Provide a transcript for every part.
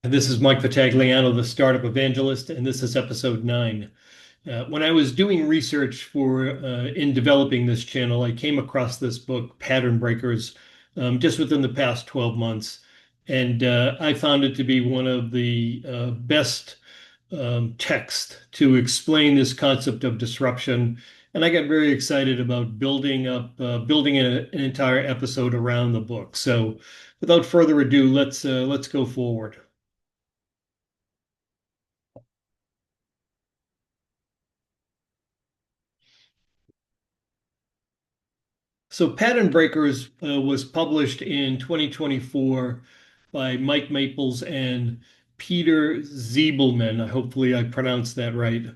This is Mike Vitagliano, the Startup Evangelist, and this is episode 9. When I was doing research for in developing this channel, I came across this book, Pattern Breakers, just within the past 12 months, and I found it to be one of the best texts to explain this concept of disruption. And I got very excited about building an entire episode around the book. So, without further ado, let's go forward. So Pattern Breakers was published in 2024 by Mike Maples and Peter Ziebelman. Hopefully I pronounced that right.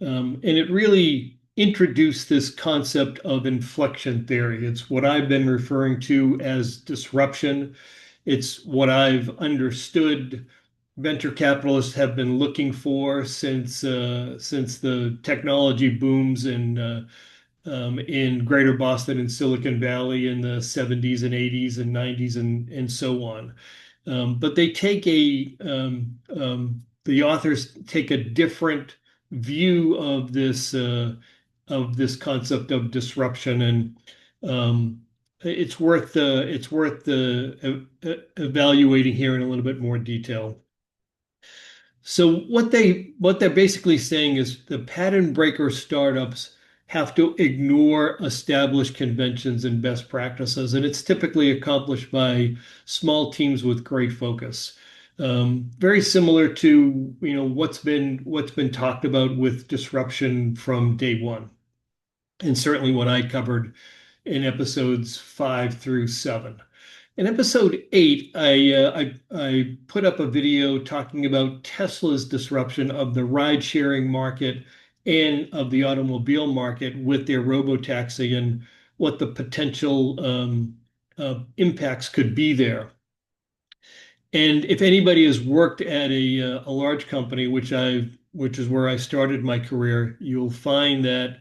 And it really introduced this concept of inflection theory. It's what I've been referring to as disruption. It's what I've understood venture capitalists have been looking for since the technology booms in Greater Boston and Silicon Valley in the 70s and 80s and 90s and so on. But the authors take a different view of this concept of disruption, and it's worth evaluating here in a little bit more detail. So what they're basically saying is the pattern breaker startups have to ignore established conventions and best practices, and it's typically accomplished by small teams with great focus. Very similar to what's been talked about with disruption from day one, and certainly what I covered in episodes 5 through 7. In episode 8, I put up a video talking about Tesla's disruption of the ride-sharing market and of the automobile market with their robotaxi and what the potential impacts could be there. And if anybody has worked at a large company, which is where I started my career, you'll find that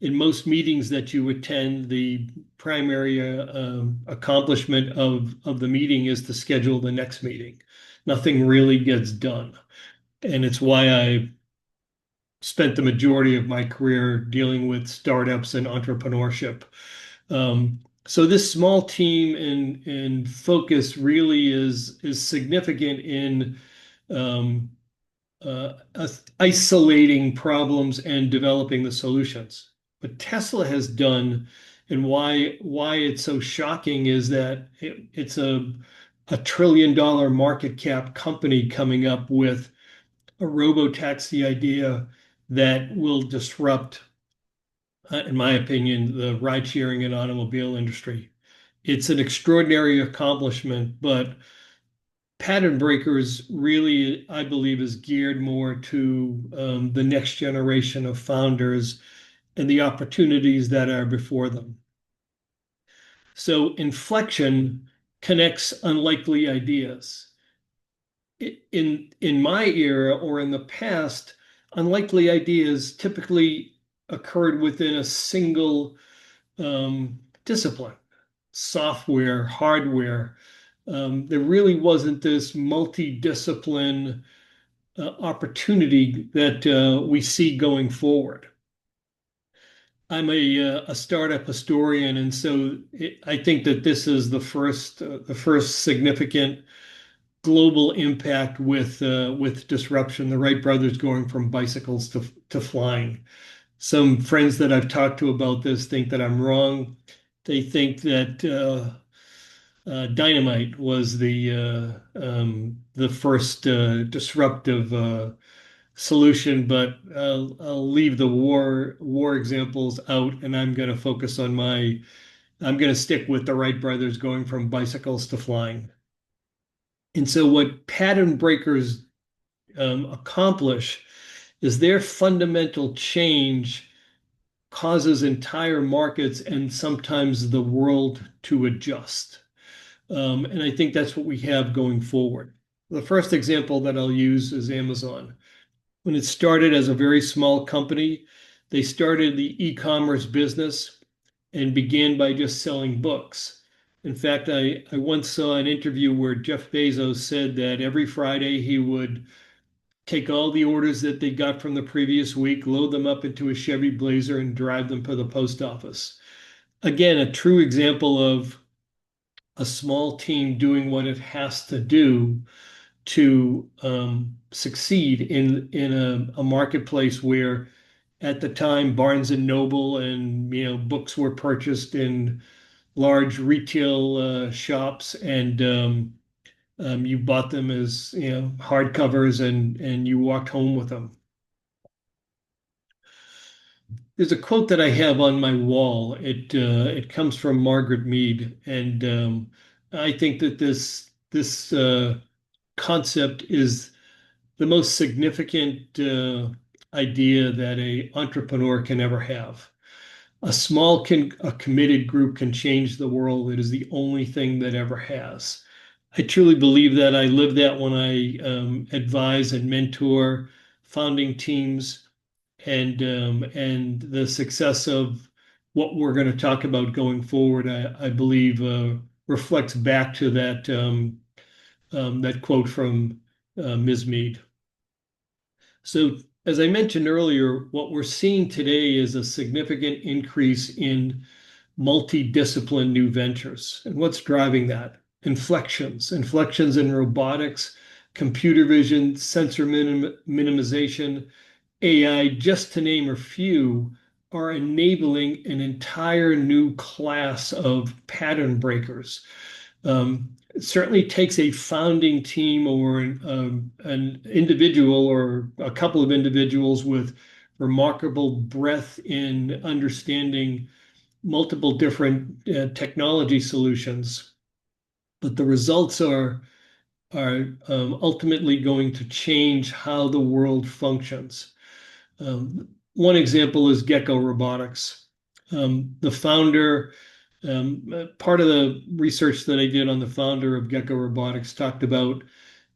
in most meetings that you attend, the primary accomplishment of the meeting is to schedule the next meeting. Nothing really gets done. And it's why I spent the majority of my career dealing with startups and entrepreneurship. So this small team and focus really is significant in um, isolating problems and developing the solutions. What Tesla has done and why it's so shocking is that it's a $1 trillion market cap company coming up with a robo-taxi idea that will disrupt, in my opinion, the ride sharing and automobile industry. It's an extraordinary accomplishment, but Pattern Breakers really, I believe, is geared more to the next generation of founders and the opportunities that are before them. So inflection connects unlikely ideas. In my era or in the past, unlikely ideas typically occurred within a single discipline, software, hardware. There really wasn't this multidiscipline opportunity that we see going forward. I'm a startup historian, and so I think that this is the first significant global impact with disruption. The Wright brothers going from bicycles to flying. Some friends that I've talked to about this think that I'm wrong. They think that dynamite was the first disruptive solution, but I'll leave the war examples out, and I'm going to focus on my. I'm going to stick with the Wright brothers going from bicycles to flying. And so, what pattern breakers accomplish is their fundamental change causes entire markets and sometimes the world to adjust. And I think that's what we have going forward. The first example that I'll use is Amazon. When it started as a very small company, they started the e-commerce business and began by just selling books. In fact, I once saw an interview where Jeff Bezos said that every Friday he would take all the orders that they got from the previous week, load them up into a Chevy Blazer, and drive them to the post office. Again, a true example of a small team doing what it has to do to succeed in a marketplace where at the time Barnes and Noble and books were purchased in large retail shops, and you bought them as hardcovers, and you walked home with them. There's a quote that I have on my wall. It comes from Margaret Mead, and I think that this concept is the most significant idea that a entrepreneur can ever have. A committed group can change the world. It is the only thing that ever has. I truly believe that. I live that when I advise and mentor founding teams, and the success of what we're going to talk about going forward, I believe, reflects back to that quote from Ms. Mead. So, as I mentioned earlier, what we're seeing today is a significant increase in multidiscipline new ventures. And what's driving that? Inflections in robotics, computer vision, sensor minimization, AI, just to name a few, are enabling an entire new class of pattern breakers. It certainly takes a founding team or an individual or a couple of individuals with remarkable breadth in understanding multiple different technology solutions, but the results are ultimately going to change how the world functions. One example is Gecko Robotics. The founder, part of the research that I did on the founder of Gecko Robotics talked about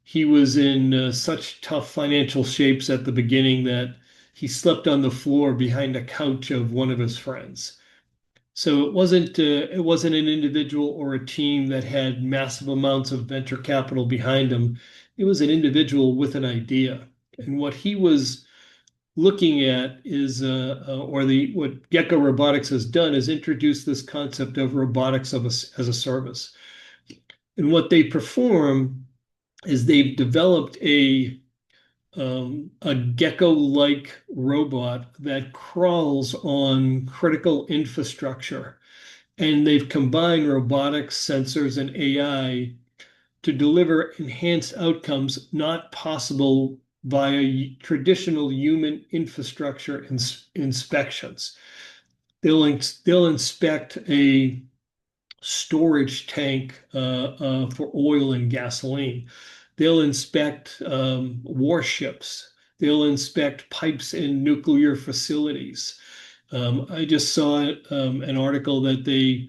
he was in such tough financial shapes at the beginning that he slept on the floor behind a couch of one of his friends. So it wasn't an individual or a team that had massive amounts of venture capital behind them. It was an individual with an idea. And what he was looking at is, what Gecko Robotics has done is introduce this concept of robotics as a service. And what they perform is they've developed a gecko-like robot that crawls on critical infrastructure. And they've combined robotics, sensors, and AI to deliver enhanced outcomes not possible via traditional human infrastructure inspections. They'll inspect a storage tank for oil and gasoline. They'll inspect warships. They'll inspect pipes in nuclear facilities. I just saw an article that they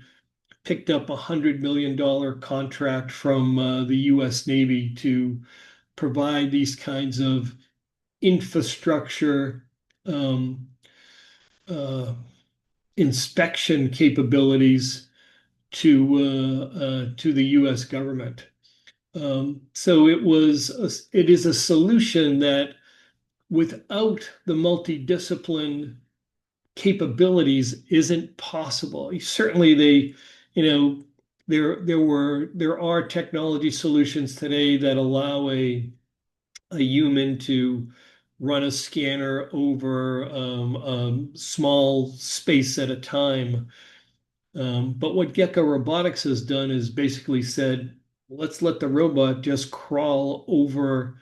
picked up $100 million contract from the U.S. Navy to provide these kinds of infrastructure um, uh, inspection capabilities to the U.S. government. So it is a solution that without the multidiscipline capabilities isn't possible. Certainly there are technology solutions today that allow a human to run a scanner over small space at a time. But what Gecko Robotics has done is basically said, let's let the robot just crawl over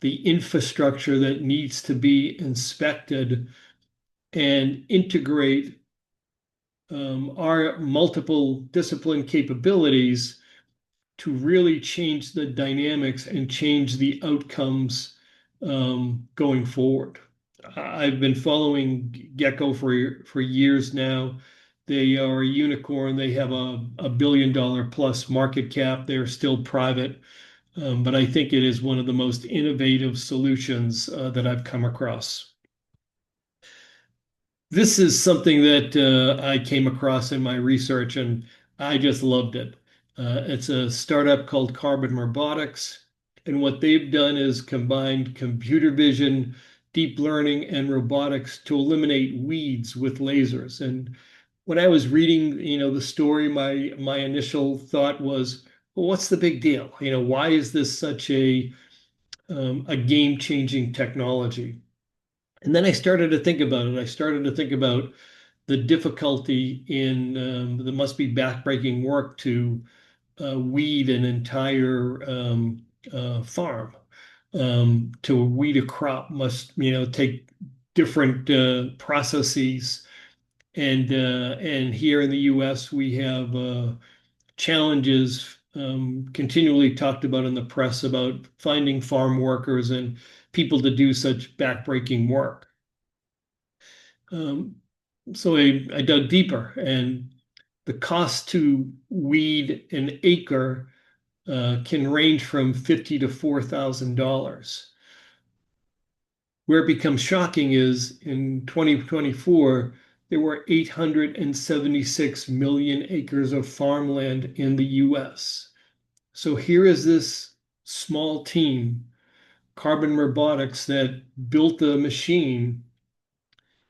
the infrastructure that needs to be inspected and integrate our multiple discipline capabilities to really change the dynamics and change the outcomes going forward. I've been following Gecko for years now. They are a unicorn. They have a $1 billion plus market cap. They're still private, but I think it is one of the most innovative solutions that I've come across. This is something that I came across in my research, and I just loved it. It's a startup called Carbon Robotics. And what they've done is combined computer vision, deep learning, and robotics to eliminate weeds with lasers. And when I was reading, the story, my initial thought was, well, what's the big deal? Why is this such a game-changing technology? And then I started to think about it. I started to think about the difficulty in there must be backbreaking work to weed an entire farm. To weed a crop must, take different processes. And here in the U.S., we have challenges continually talked about in the press about finding farm workers and people to do such backbreaking work. Um, so I dug deeper, and the cost to weed an acre can range from $50 to $4,000. Where it becomes shocking is in 2024, there were 876 million acres of farmland in the US. So here is this small team, Carbon Robotics, that built a machine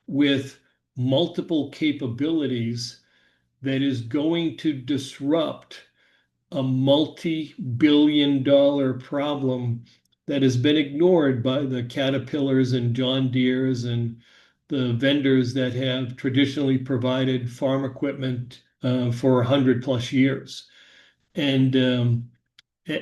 with multiple capabilities that is going to disrupt a multi-billion-dollar problem that has been ignored by the Caterpillars and John Deeres and the vendors that have traditionally provided farm equipment for 100 plus years. And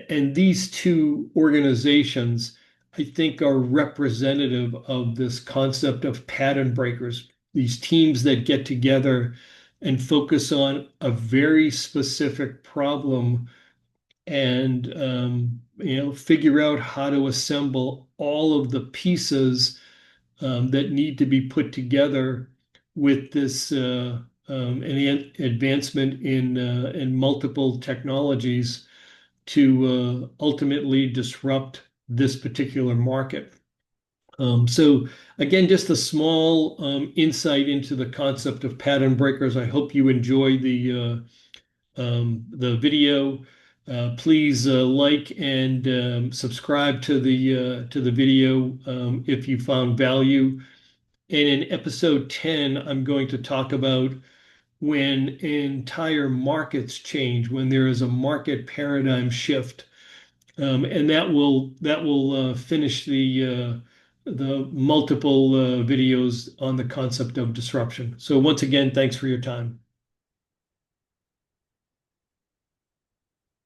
and these two organizations, I think, are representative of this concept of pattern breakers, these teams that get together and focus on a very specific problem and figure out how to assemble all of the pieces that need to be put together with this an advancement in multiple technologies to ultimately disrupt this particular market. So again, just a small insight into the concept of pattern breakers. I hope you enjoy the video. Please like and subscribe to the video if you found value. And in episode 10, I'm going to talk about when entire markets change, when there is a market paradigm shift, and that will finish the multiple videos on the concept of disruption. So once again, thanks for your time.